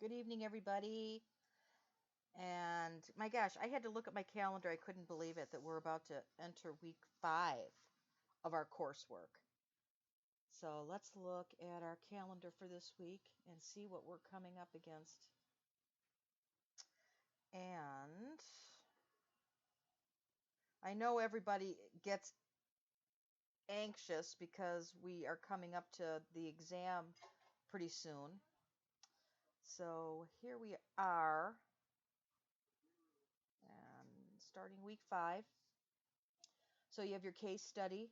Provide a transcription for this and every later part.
Good evening, everybody. And my gosh, I had to look at my calendar. I couldn't believe it that we're about to enter week 5 of our coursework. So let's look at our calendar for this week and see what we're coming up against. And I know everybody gets anxious because we are coming up to the exam pretty soon. So here we are, and starting week 5. So you have your case study.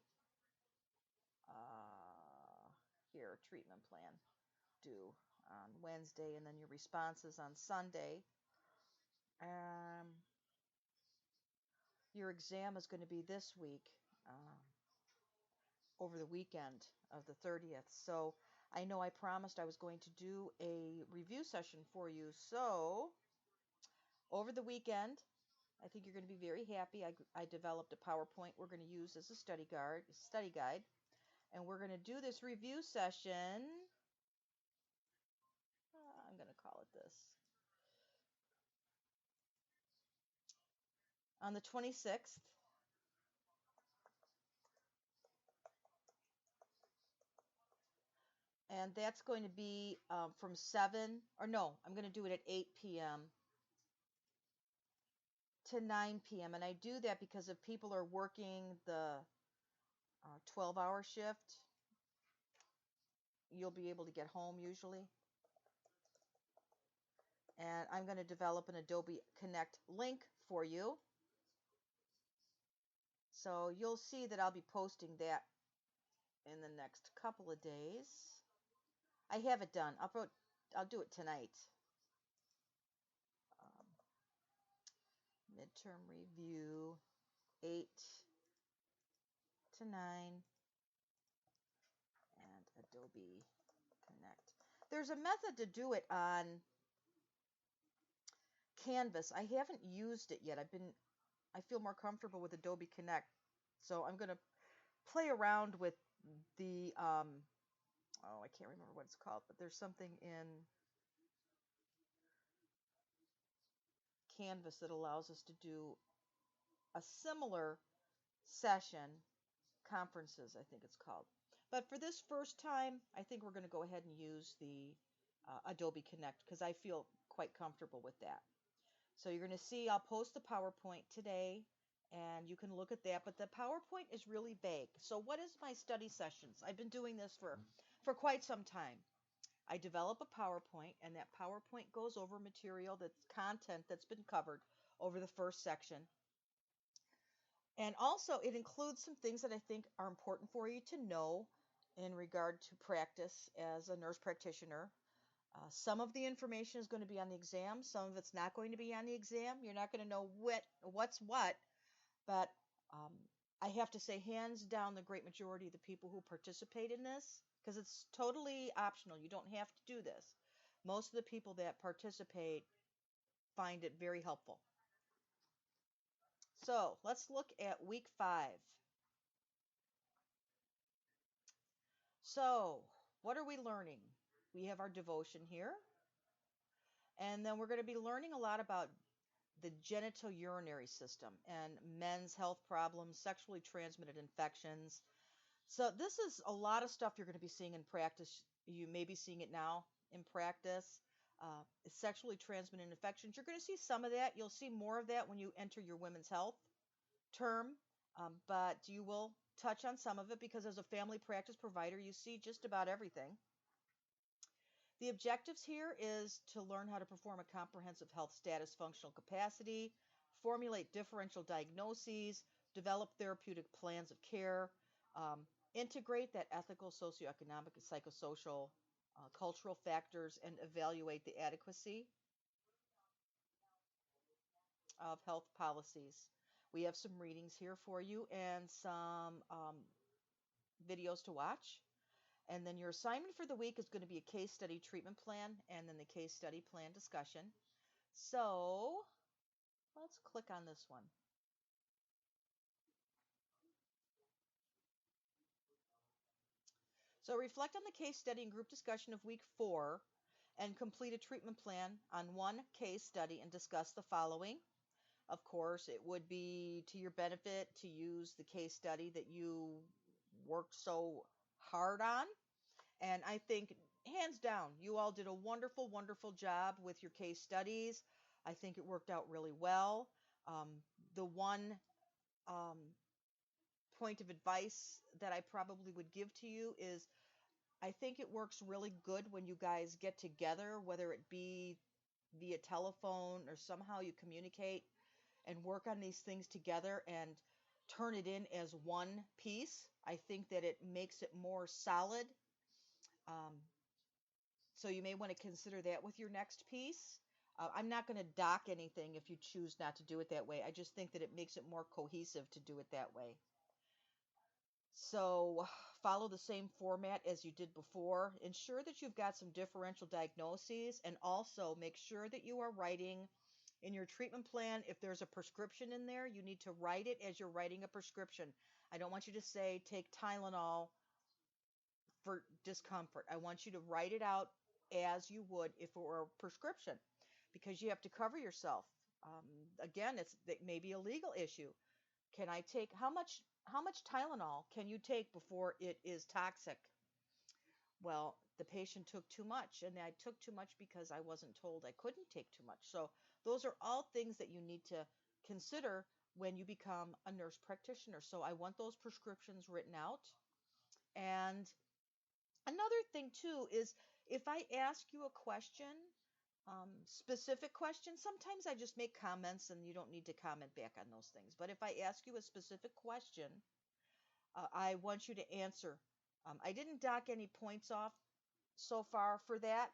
Uh, Here, treatment plan due on Wednesday, and then your responses on Sunday. Um, your exam is going to be this week, over the weekend of the 30th. So I know I promised I was going to do a review session for you. So over the weekend, I think you're going to be very happy. I developed a PowerPoint we're going to use as a study guide, and we're going to do this review session. I'm going to call it this. On the 26th. And that's going to be from 7, or no, I'm going to do it at 8 p.m. to 9 p.m. And I do that because if people are working the 12-hour shift, you'll be able to get home usually. And I'm going to develop an Adobe Connect link for you. So you'll see that I'll be posting that in the next couple of days. I have it done. I'll do it tonight. Um, Midterm review, 8 to 9, and Adobe Connect. There's a method to do it on Canvas. I haven't used it yet. I feel more comfortable with Adobe Connect, so I'm going to play around with the I can't remember what it's called, but there's something in Canvas that allows us to do a similar session, conferences, I think it's called. But for this first time, I think we're going to go ahead and use the Adobe Connect because I feel quite comfortable with that. So you're going to see I'll post the PowerPoint today, and you can look at that. But the PowerPoint is really vague. So what is my study sessions? I've been doing this for quite some time. I develop a PowerPoint, and that PowerPoint goes over material, that's content that's been covered over the first section. And also it includes some things that I think are important for you to know in regard to practice as a nurse practitioner. Some of the information is going to be on the exam. Some of it's not going to be on the exam. You're not going to know what's what, but I have to say hands down the great majority of the people who participate in this, because it's totally optional. You don't have to do this. Most of the people that participate find it very helpful. So let's look at week 5. So what are we learning? We have our devotion here. And then we're going to be learning a lot about the genitourinary system and men's health problems, sexually transmitted infections. So this is a lot of stuff you're going to be seeing in practice. You may be seeing it now in practice. Sexually transmitted infections. You're going to see some of that. You'll see more of that when you enter your women's health term, but you will touch on some of it because as a family practice provider, you see just about everything. The objectives here is to learn how to perform a comprehensive health status functional capacity, formulate differential diagnoses, develop therapeutic plans of care, integrate that ethical, socioeconomic, and psychosocial, cultural factors, and evaluate the adequacy of health policies. We have some readings here for you and some videos to watch. And then your assignment for the week is going to be a case study treatment plan and then the case study plan discussion. So let's click on this one. So reflect on the case study and group discussion of week 4. and complete a treatment plan on one case study and discuss the following. Of course, it would be to your benefit to use the case study that you worked so hard on. And I think, hands down, you all did a wonderful, wonderful job with your case studies. I think it worked out really well. Um, the one um, point of advice that I probably would give to you is I think it works really good when you guys get together, whether it be via telephone or somehow you communicate and work on these things together and turn it in as one piece. I think that it makes it more solid. Um, so you may want to consider that with your next piece. I'm not going to dock anything if you choose not to do it that way. I just think that it makes it more cohesive to do it that way. So follow the same format as you did before. Ensure that you've got some differential diagnoses, and also make sure that you are writing in your treatment plan. If there's a prescription in there, you need to write it as you're writing a prescription. I don't want you to say take Tylenol for discomfort. I want you to write it out as you would if it were a prescription, because you have to cover yourself. Again, it may be a legal issue. Can I take how much Tylenol can you take before it is toxic? Well, the patient took too much, and I took too much because I wasn't told I couldn't take too much. So those are all things that you need to consider when you become a nurse practitioner. So I want those prescriptions written out. And another thing too is if I ask you a question, specific question, sometimes I just make comments and you don't need to comment back on those things. But if I ask you a specific question, I want you to answer. I didn't dock any points off so far for that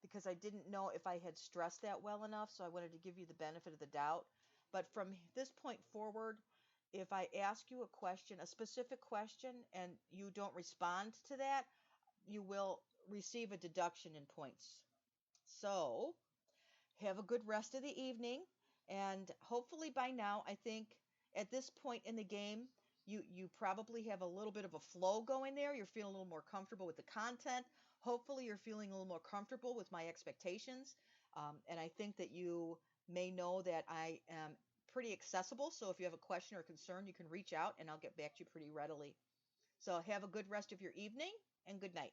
because I didn't know if I had stressed that well enough, so I wanted to give you the benefit of the doubt. But from this point forward, if I ask you a question, a specific question, and you don't respond to that, you will receive a deduction in points. So, have a good rest of the evening, and hopefully by now, I think at this point in the game, you probably have a little bit of a flow going there. You're feeling a little more comfortable with the content. Hopefully, you're feeling a little more comfortable with my expectations. And I think that you may know that I am pretty accessible. So if you have a question or concern, you can reach out and I'll get back to you pretty readily. So have a good rest of your evening and good night.